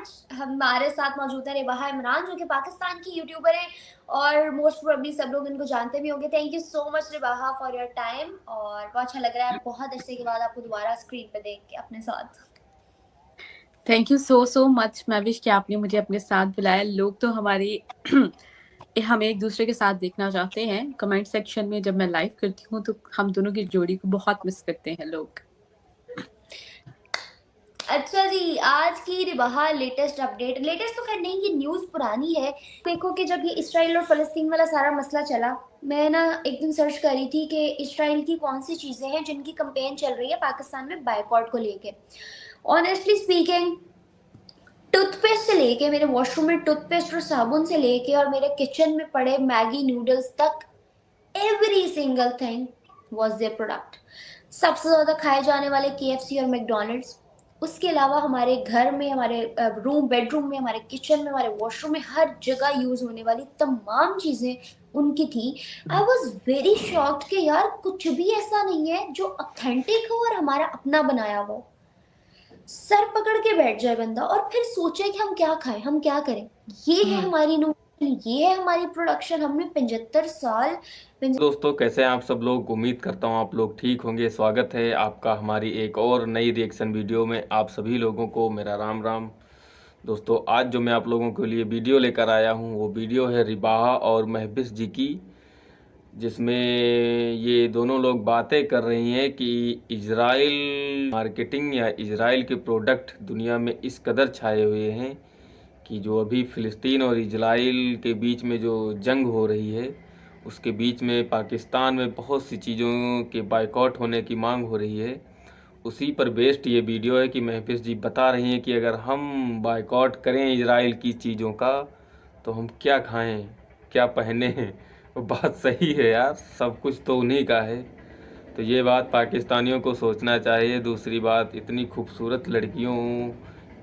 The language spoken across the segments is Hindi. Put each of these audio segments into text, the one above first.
आज हमारे साथ मौजूद है रिबाहा इमरान, जो कि पाकिस्तान की यूट्यूबर है और मोस्ट प्रोबेबली सब लोग इनको जानते भी होंगे। थैंक यू सो मच रिबाहा फॉर योर टाइम, और बहुत अच्छा लग रहा है बहुत अरसे के बाद आपको दोबारा स्क्रीन पे देख के अपने साथ। Thank you so so much मैविश कि आपने मुझे अपने साथ बुलाया। लोग तो हमारी हमें एक दूसरे के साथ देखना चाहते हैं। कमेंट सेक्शन में जब मैं लाइव करती हूँ तो हम दोनों की जोड़ी को बहुत मिस करते हैं लोग। अच्छा जी, आज की रिबाहा लेटेस्ट अपडेट, लेटेस्ट तो खैर नहीं, ये न्यूज़ पुरानी है। देखो कि जब ये इसराइल और फ़लस्तीन वाला सारा मसला चला, मैं ना एक दिन सर्च कर रही थी कि इसराइल की कौन सी चीज़ें हैं जिनकी कंपेन चल रही है पाकिस्तान में बायकॉट को लेके। ऑनेस्टली स्पीकिंग, टूथपेस्ट से लेके, मेरे वॉशरूम में टूथपेस्ट और साबुन से लेके और मेरे किचन में पड़े मैगी नूडल्स तक, every single thing was their product. सबसे ज़्यादा खाए जाने वाले केएफसी और मैकडॉनल्ड्स। उसके अलावा हमारे घर में, हमारे रूम बेडरूम में, हमारे किचन में, हमारे वॉशरूम में, हर जगह यूज़ होने वाली तमाम चीज़ें उनकी थी। आई वॉज वेरी शॉक्ड कि यार कुछ भी ऐसा नहीं है जो ऑथेंटिक हो और हमारा अपना बनाया हो। सर पकड़ के बैठ जाए बंदा और फिर सोचे कि हम क्या खाएं, हम क्या करें। ये है हमारी इनोवेशन, ये है हमारी प्रोडक्शन। हमने 75 साल दोस्तों, कैसे हैं आप सब लोग। उम्मीद करता हूं आप लोग ठीक होंगे। स्वागत है आपका हमारी एक और नई रिएक्शन वीडियो में। आप सभी लोगों को मेरा राम राम। दोस्तों, आज जो मैं आप लोगों के लिए वीडियो लेकर आया हूं वो वीडियो है रिबाहा और महबिस जी की, जिसमें ये दोनों लोग बातें कर रही हैं कि इजराइल मार्केटिंग या इजराइल के प्रोडक्ट दुनिया में इस कदर छाए हुए हैं कि जो अभी फ़िलिस्तीन और इजराइल के बीच में जो जंग हो रही है, उसके बीच में पाकिस्तान में बहुत सी चीज़ों के बायकॉट होने की मांग हो रही है। उसी पर बेस्ड ये वीडियो है कि महफिज जी बता रही हैं कि अगर हम बायकॉट करें इजराइल की चीज़ों का तो हम क्या खाएं, क्या पहने हैं। वो बात सही है यार, सब कुछ तो उन्हीं का है। तो ये बात पाकिस्तानियों को सोचना चाहिए। दूसरी बात, इतनी खूबसूरत लड़कियों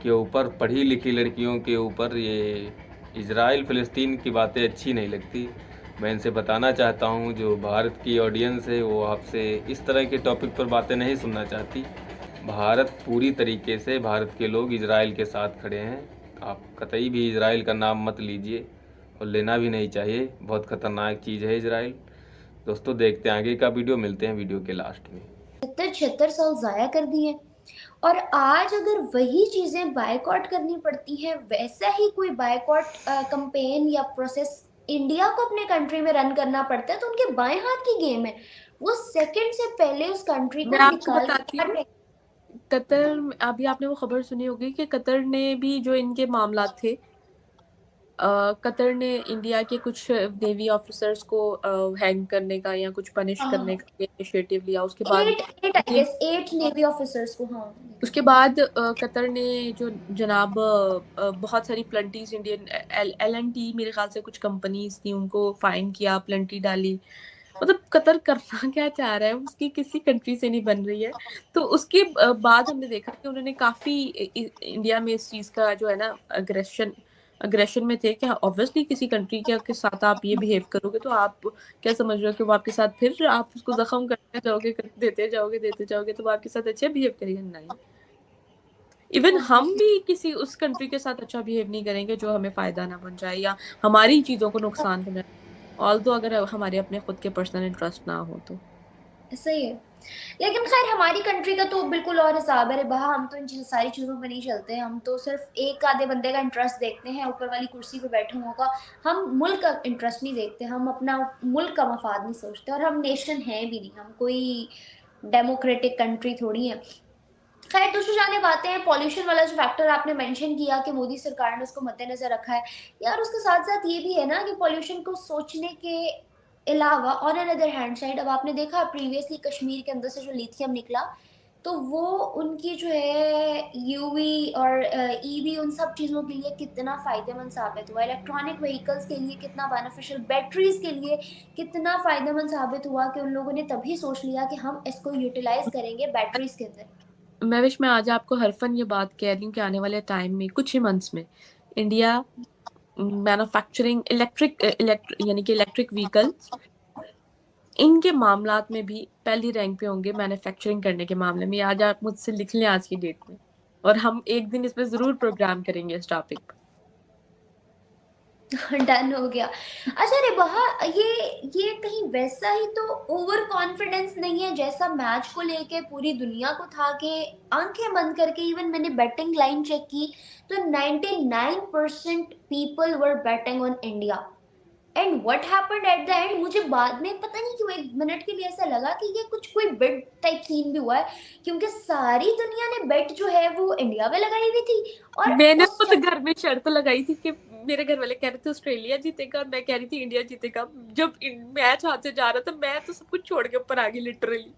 के ऊपर, पढ़ी लिखी लड़कियों के ऊपर ये इजराइल फ़लस्तीन की बातें अच्छी नहीं लगती। मैं इनसे बताना चाहता हूँ, जो भारत की ऑडियंस है वो आपसे इस तरह के टॉपिक पर बातें नहीं सुनना चाहती। भारत पूरी तरीके से, भारत के लोग इजराइल के साथ खड़े हैं। आप कतई भी इजराइल का नाम मत लीजिए और लेना भी नहीं चाहिए। बहुत ख़तरनाक चीज़ है इजराइल। दोस्तों, देखते हैं आगे का वीडियो, मिलते हैं वीडियो के लास्ट में। 76 साल जाया कर दिए, और आज अगर वही चीजें बायकॉट करनी पड़ती हैं, वैसा ही कोई बायकॉट कंपेन या प्रोसेस इंडिया को अपने कंट्री में रन करना पड़ता है, तो उनके बाएं हाथ की गेम है। वो सेकंड से पहले उस कंट्री मैं को आपको निकाल बताती के हूँ, कतर, अभी आपने वो खबर सुनी होगी कि कतर ने भी जो इनके मामला थे, कतर ने इंडिया के कुछ नेवी ऑफिसर्स को हैंग करने का या कुछ पनिश करने का इनिशिएटिव लिया। उसके बाद eight eight I guess 8 navy officers को, हाँ। कतर ने जो जनाब बहुत सारी प्लंटीज, इंडियन L&T मेरे ख्याल से कुछ कंपनीज थी, उनको फाइन किया, प्लंटी डाली। मतलब कतर करना क्या चाह रहा है, उसकी किसी कंट्री से नहीं बन रही है। तो उसके बाद हमने देखा कि उन्होंने काफी इंडिया में इस चीज का जो है ना, अग्रेशन अग्रेशन में थे कि ऑब्वियसली किसी कंट्री के साथ आप ये बिहेव करोगे तो आप क्या समझ रहे हो कि वो आपके साथ फिर आप उसको जख्म करते जाओगे, देते जाओगे तो वो आपके साथ अच्छे बिहेव करेगा? नहीं। इवन हम ऑब्वियसली। भी किसी उस कंट्री के साथ अच्छा बिहेव नहीं करेंगे जो हमें फायदा ना पहुंचाए या हमारी चीजों को नुकसान पहुंचाए, ऑल्दो अगर हमारे अपने खुद के पर्सनल इंटरेस्ट ना हो तो। सही है, लेकिन खैर हमारी कंट्री का तो बिल्कुल और हिसाब है रे बहा। हम तो इन सारी चीज़ों पे नहीं चलते हैं, हम तो सिर्फ एक आधे बंदे का इंटरेस्ट देखते हैं, ऊपर वाली कुर्सी पे बैठे हुओं का। हम मुल्क का इंटरेस्ट नहीं देखते, हम अपना मुल्क का मफाद नहीं सोचते, और हम नेशन हैं भी नहीं, हम कोई डेमोक्रेटिक कंट्री थोड़ी है। खैर, दूसरी जाने बातें हैं। पॉल्यूशन वाला जो फैक्टर आपने मेंशन किया कि मोदी सरकार ने उसको मद्देनजर रखा है, यार उसके साथ साथ ये भी है ना कि पॉल्यूशन को सोचने के अलावा on an other hand side, अब आपने देखा प्रीवियसली कश्मीर के अंदर से जो लिथियम निकला, तो वो उनकी जो है यूवी और ईवी, उन सब चीज़ों के लिए कितना फ़ायदेमंद साबित हुआ। इलेक्ट्रॉनिक व्हीकल्स के लिए कितना बेनिफिशियल, बैटरीज के लिए कितना फ़ायदेमंद साबित हुआ कि उन लोगों ने तभी सोच लिया कि हम इसको यूटिलाइज करेंगे बैटरीज के अंदर। मैं आज आपको हरफन ये बात कह रही हूँ कि आने वाले टाइम में, कुछ ही मंथ्स में, इंडिया मैन्युफैक्चरिंग यानी कि इलेक्ट्रिक व्हीकल्स, इनके मामलात में भी पहली रैंक पे होंगे मैन्युफैक्चरिंग करने के मामले में। आज आप मुझसे लिख लें आज की डेट में। और हम एक दिन इस पे जरूर प्रोग्राम करेंगे इस टॉपिक पर। डन हो गया। अच्छा रिबहा, ये कहीं वैसा ही तो ओवर कॉन्फिडेंस नहीं है जैसा मैच को लेके पूरी दुनिया को था कि आंखें बंद करके, इवन मैंने बेटिंग लाइन चेक की तो 99% people were betting on India. And what happened at the end, मुझे बाद में पता नहीं क्यों एक मिनट के लिए ऐसा लगा कि ये कुछ कोई बेट टाइप सीन भी हुआ है, क्योंकि सारी दुनिया ने बेट जो है वो इंडिया पे लगाई हुई थी। और मैंने उस तो घर में शर्त लगाई थी कि मेरे घर वाले कह रहे थे ऑस्ट्रेलिया जीतेगा और मैं कह रही थी इंडिया जीतेगा। जब मैच हाथ से जा रहा था मैं तो सब कुछ छोड़ के ऊपर आ गई लिटरली।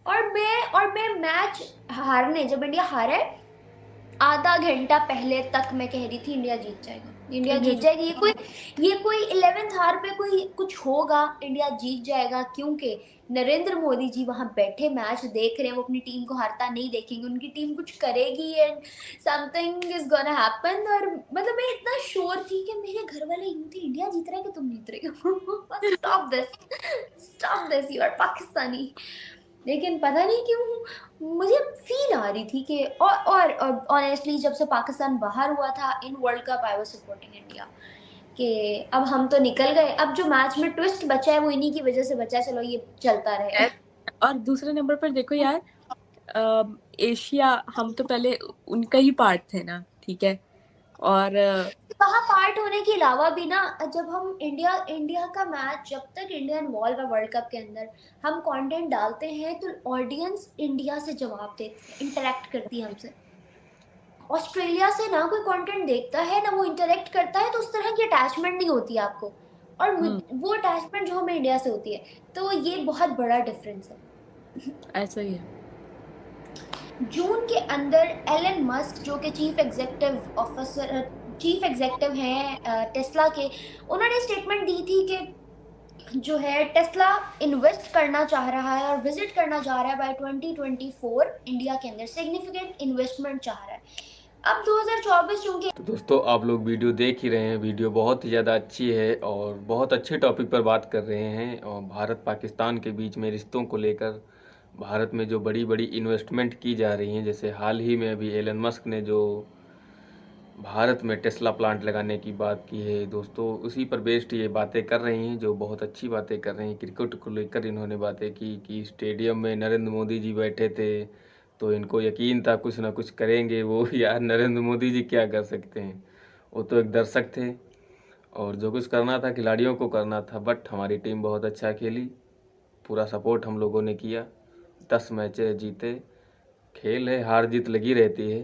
और मैं मैच हारने, जब इंडिया हारा है आधा घंटा पहले तक मैं कह रही थी इंडिया जीत जाएगा, इंडिया इंडिया जीत जाएगी। ये कोई 11th हार पे कोई कुछ होगा, इंडिया जीत जाएगा, क्योंकि नरेंद्र मोदी जी वहां बैठे मैच देख रहे हैं, वो अपनी टीम को हारता नहीं देखेंगे, उनकी टीम कुछ करेगी and something is gonna happen. और मतलब मैं इतना श्योर थी कि मेरे घर वाले यूं थे, इंडिया जीत रहा है कि तुम जीत रहे हो, stop this, you are Pakistani. लेकिन पता नहीं क्यों मुझे फील आ रही थी कि और ऑनेस्टली जब से पाकिस्तान बाहर हुआ था in world cup I was supporting India, कि अब हम तो निकल गए, अब जो मैच में ट्विस्ट बचा है वो इन्हीं की वजह से बचा है, चलो ये चलता रहे। और दूसरे नंबर पर देखो यार, एशिया हम तो पहले उनका ही पार्ट थे ना, ठीक है। और वहाँ पार्ट होने के अलावा भी ना, जब हम इंडिया इंडिया का मैच, जब तक इंडिया इन्वॉल्व है वर्ल्ड कप के अंदर, हम कंटेंट डालते हैं तो ऑडियंस इंडिया से जवाब देती है, इंटरेक्ट करती है हमसे। ऑस्ट्रेलिया से ना कोई कंटेंट देखता है ना वो इंटरेक्ट करता है, तो उस तरह की अटैचमेंट नहीं होती आपको, और वो अटैचमेंट जो हमें इंडिया से होती है, तो ये बहुत बड़ा डिफरेंस है। ऐसा ही है। जून के अंदर एलन मस्क जो कि चीफ एग्जेक्टिव हैं टेस्ला के, उन्होंने स्टेटमेंट दी थी कि जो है टेस्ला इन्वेस्ट करना चाह रहा है और विजिट करना चाह रहा है बाय 2024 इंडिया के अंदर, सिग्निफिकेंट इन्वेस्टमेंट चाह रहा है। अब 2024 चूंकि तो दोस्तों आप लोग वीडियो देख ही रहे हैं, वीडियो बहुत ही ज़्यादा अच्छी है और बहुत अच्छे टॉपिक पर बात कर रहे हैं। और भारत पाकिस्तान के बीच में रिश्तों को लेकर भारत में जो बड़ी बड़ी इन्वेस्टमेंट की जा रही हैं, जैसे हाल ही में अभी एलन मस्क ने जो भारत में टेस्ला प्लांट लगाने की बात की है दोस्तों, उसी पर बेस्ड ये बातें कर रही हैं, जो बहुत अच्छी बातें कर रही हैं। क्रिकेट को लेकर इन्होंने बातें की कि स्टेडियम में नरेंद्र मोदी जी बैठे थे तो इनको यकीन था कुछ ना कुछ करेंगे वो। यार नरेंद्र मोदी जी क्या कर सकते हैं, वो तो एक दर्शक थे और जो कुछ करना था खिलाड़ियों को करना था। बट हमारी टीम बहुत अच्छा खेली, पूरा सपोर्ट हम लोगों ने किया, 10 मैचें जीते। खेल है, हार जीत लगी रहती है,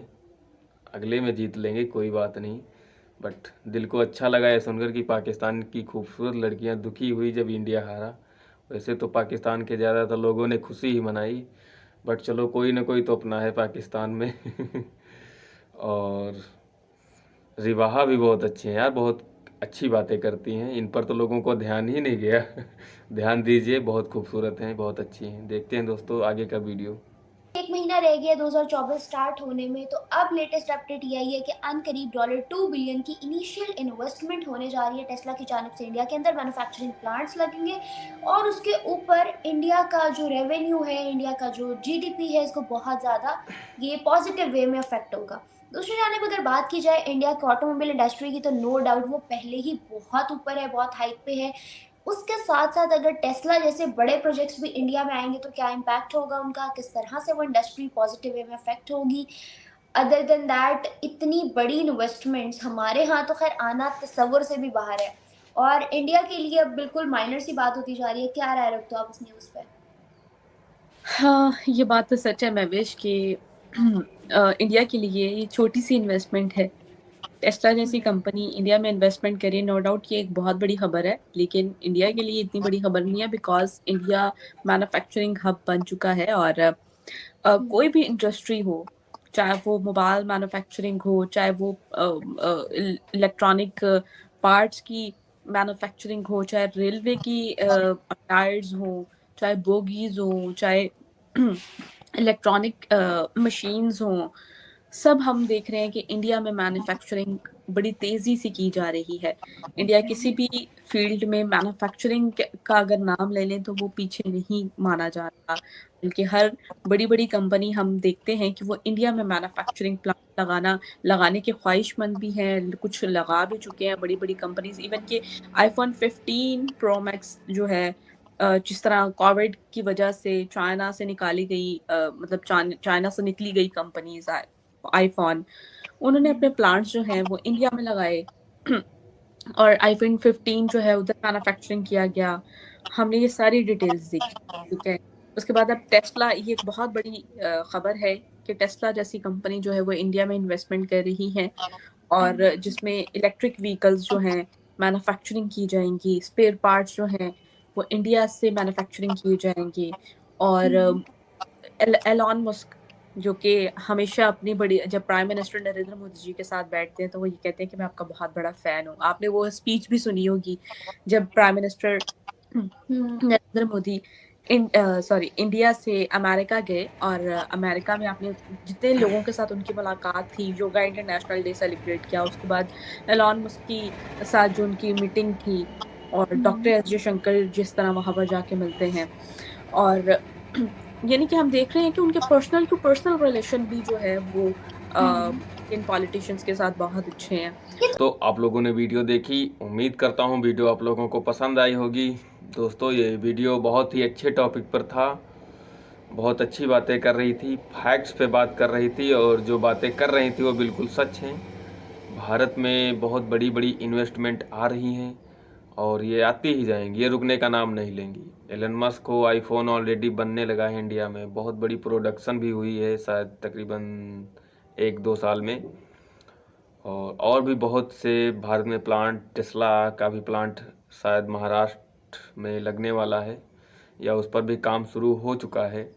अगले में जीत लेंगे, कोई बात नहीं। बट दिल को अच्छा लगा है सुनकर कि पाकिस्तान की खूबसूरत लड़कियां दुखी हुई जब इंडिया हारा। वैसे तो पाकिस्तान के ज़्यादातर लोगों ने खुशी ही मनाई, बट चलो कोई ना कोई तो अपना है पाकिस्तान में। और रिवाहा भी बहुत अच्छी हैं यार, बहुत अच्छी बातें करती हैं, इन पर तो लोगों को ध्यान ही नहीं गया। ध्यान दीजिए, बहुत खूबसूरत हैं, बहुत अच्छी हैं। देखते हैं दोस्तों आगे का वीडियो। एक महीना रह गया 2024 स्टार्ट होने में, तो अब लेटेस्ट अपडेट ये आई है कि अनकरीब $2 बिलियन की इनिशियल इन्वेस्टमेंट होने जा रही है टेस्ला की जानब से इंडिया के अंदर, मैन्युफैक्चरिंग प्लांट्स लगेंगे और उसके ऊपर इंडिया का जो रेवेन्यू है, इंडिया का जो जीडीपी है, इसको बहुत ज़्यादा ये पॉजिटिव वे में अफेक्ट होगा। दूसरी जानब अगर बात की जाए इंडिया की ऑटोमोबाइल इंडस्ट्री की, तो नो डाउट वो पहले ही बहुत ऊपर है, बहुत हाइट पे है। उसके साथ साथ अगर टेस्ला जैसे बड़े प्रोजेक्ट्स भी इंडिया में आएंगे तो क्या इम्पैक्ट होगा उनका, किस तरह से वो इंडस्ट्री पॉजिटिव वे में अफेक्ट होगी। अदर देन दैट इतनी बड़ी इन्वेस्टमेंट्स हमारे यहाँ तो खैर आना तस्वुर से भी बाहर है, और इंडिया के लिए अब बिल्कुल माइनर सी बात होती जा रही है। क्या राय रखते हो आप इस न्यूज़ पे? हाँ, ये बात तो सच है महवेश कि इंडिया के लिए ये छोटी सी इन्वेस्टमेंट है। टेस्ला जैसी कंपनी इंडिया में इन्वेस्टमेंट करे, नो डाउट ये एक बहुत बड़ी खबर है, लेकिन इंडिया के लिए इतनी बड़ी खबर नहीं है बिकॉज इंडिया मैन्युफैक्चरिंग हब बन चुका है। और कोई भी इंडस्ट्री हो, चाहे वो मोबाइल मैन्युफैक्चरिंग हो, चाहे वो इलेक्ट्रॉनिक पार्ट्स की मैन्युफैक्चरिंग हो, चाहे रेलवे की टायर्स हो, चाहे बोगीज हो, चाहे इलेक्ट्रॉनिक मशीन्स हो, सब हम देख रहे हैं कि इंडिया में मैन्युफैक्चरिंग बड़ी तेजी से की जा रही है। इंडिया किसी भी फील्ड में मैन्युफैक्चरिंग का अगर नाम ले लें तो वो पीछे नहीं माना जा रहा, बल्कि हर बड़ी-बड़ी कंपनी हम देखते हैं कि वो इंडिया में मैन्युफैक्चरिंग प्लांट लगाने के ख्वाहिशमंद भी हैं, कुछ लगा भी चुके हैं बड़ी-बड़ी कंपनीज़। इवन कि आईफ़ोन 15 प्रो मैक्स जो है जिस तरह कोविड की वजह से चाइना से निकाली गई मतलब चाइना से निकली गई कंपनीज़ आईफ़ोन, उन्होंने अपने प्लांट्स जो हैं वो इंडिया में लगाए। और आईफ़ोन 15 जो है उधर मैन्युफैक्चरिंग किया गया। हमने ये सारी डिटेल्स देखी, ठीक है। उसके बाद अब टेस्ला, ये एक बहुत बड़ी खबर है कि टेस्ला जैसी कंपनी जो है वो इंडिया में इन्वेस्टमेंट कर रही है और जिसमें इलेक्ट्रिक व्हीकल्स जो हैं मैन्युफैक्चरिंग की जाएँगी, स्पेयर पार्ट्स जो हैं वो इंडिया से मैन्युफैक्चरिंग किए जाएँगे। और एलॉन मस्क जो कि हमेशा अपनी बड़ी, जब प्राइम मिनिस्टर नरेंद्र मोदी जी के साथ बैठते हैं तो वो ये कहते हैं कि मैं आपका बहुत बड़ा फैन हूँ। आपने वो स्पीच भी सुनी होगी जब प्राइम मिनिस्टर हम्म। नरेंद्र मोदी इंडिया से अमेरिका गए और अमेरिका में आपने जितने लोगों के साथ उनकी मुलाकात थी, योगा इंटरनेशनल डे सेलिब्रेट किया, उसके बाद एलॉन मस्क की साथ जो उनकी मीटिंग थी और डॉक्टर एस जयशंकर जिस तरह वहां पर जाके मिलते हैं और यानी कि हम देख रहे हैं कि उनके पर्सनल टू पर्सनल रिलेशन भी जो है वो इन पॉलिटिशियंस के साथ बहुत अच्छे हैं। तो आप लोगों ने वीडियो देखी, उम्मीद करता हूँ वीडियो आप लोगों को पसंद आई होगी। दोस्तों ये वीडियो बहुत ही अच्छे टॉपिक पर था, बहुत अच्छी बातें कर रही थी, फैक्ट्स पे बात कर रही थी और जो बातें कर रही थी वो बिल्कुल सच हैं। भारत में बहुत बड़ी बड़ी इन्वेस्टमेंट आ रही हैं और ये आती ही जाएंगी, ये रुकने का नाम नहीं लेंगी। एलन मस्क को आईफोन ऑलरेडी बनने लगा है इंडिया में, बहुत बड़ी प्रोडक्शन भी हुई है शायद तकरीबन 1-2 साल में। और भी बहुत से भारत में प्लांट, टेस्ला का भी प्लांट शायद महाराष्ट्र में लगने वाला है या उस पर भी काम शुरू हो चुका है।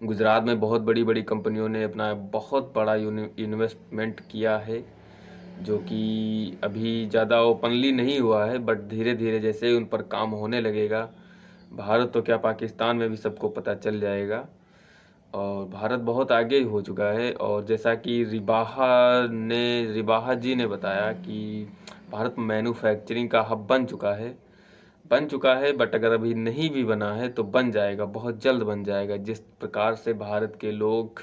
गुजरात में बहुत बड़ी बड़ी कंपनियों ने अपना बहुत बड़ा इन्वेस्टमेंट किया है, जो कि अभी ज़्यादा ओपनली नहीं हुआ है, बट धीरे धीरे जैसे उन पर काम होने लगेगा, भारत तो क्या पाकिस्तान में भी सबको पता चल जाएगा। और भारत बहुत आगे हो चुका है और जैसा कि रिबाहा जी ने बताया कि भारत मैन्युफैक्चरिंग का हब बन चुका है, बट अगर अभी नहीं भी बना है तो बन जाएगा, बहुत जल्द बन जाएगा। जिस प्रकार से भारत के लोग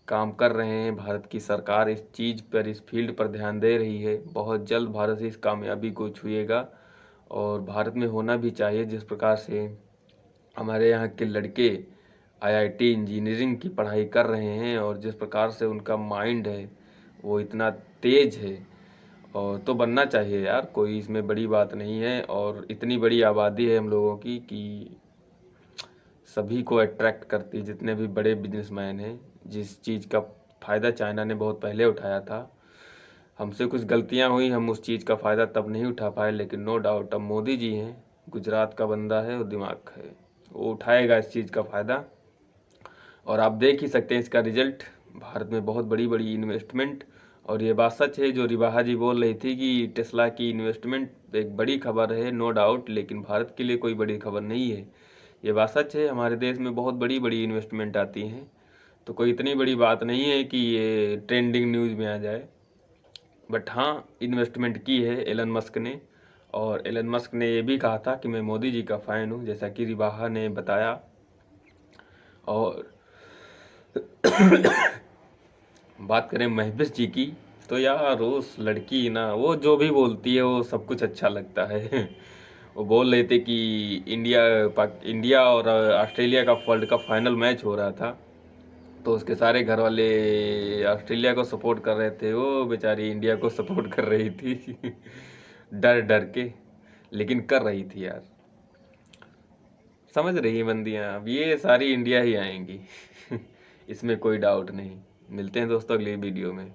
काम कर रहे हैं, भारत की सरकार इस चीज़ पर, इस फील्ड पर ध्यान दे रही है, बहुत जल्द भारत इस कामयाबी को छुएगा। और भारत में होना भी चाहिए। जिस प्रकार से हमारे यहाँ के लड़के आईआईटी इंजीनियरिंग की पढ़ाई कर रहे हैं और जिस प्रकार से उनका माइंड है वो इतना तेज है, और तो बनना चाहिए यार, कोई इसमें बड़ी बात नहीं है। और इतनी बड़ी आबादी है हम लोगों की कि सभी को अट्रैक्ट करती है, जितने भी बड़े बिजनेसमैन हैं। जिस चीज़ का फ़ायदा चाइना ने बहुत पहले उठाया था, हमसे कुछ गलतियां हुई, हम उस चीज़ का फ़ायदा तब नहीं उठा पाए, लेकिन नो डाउट अब मोदी जी हैं, गुजरात का बंदा है और दिमाग है, वो उठाएगा इस चीज़ का फ़ायदा। और आप देख ही सकते हैं इसका रिजल्ट, भारत में बहुत बड़ी बड़ी इन्वेस्टमेंट। और ये बात सच है जो रिबाहा जी बोल रही थी कि टेस्ला की इन्वेस्टमेंट एक बड़ी खबर है, नो डाउट, लेकिन भारत के लिए कोई बड़ी खबर नहीं है। ये बात सच है, हमारे देश में बहुत बड़ी बड़ी इन्वेस्टमेंट आती हैं, तो कोई इतनी बड़ी बात नहीं है कि ये ट्रेंडिंग न्यूज़ में आ जाए। बट हाँ, इन्वेस्टमेंट की है एलन मस्क ने, और एलन मस्क ने ये भी कहा था कि मैं मोदी जी का फ़ैन हूँ, जैसा कि रिबाहा ने बताया। और बात करें महबिस जी की, तो यार उस लड़की ना, वो जो भी बोलती है वो सब कुछ अच्छा लगता है। वो बोल रहे थे कि इंडिया और ऑस्ट्रेलिया का वर्ल्ड कप फाइनल मैच हो रहा था, तो उसके सारे घर वाले ऑस्ट्रेलिया को सपोर्ट कर रहे थे, वो बेचारी इंडिया को सपोर्ट कर रही थी। डर डर के, लेकिन कर रही थी यार। समझ रही है बंदियां, अब ये सारी इंडिया ही आएंगी। इसमें कोई डाउट नहीं। मिलते हैं दोस्तों अगली वीडियो में।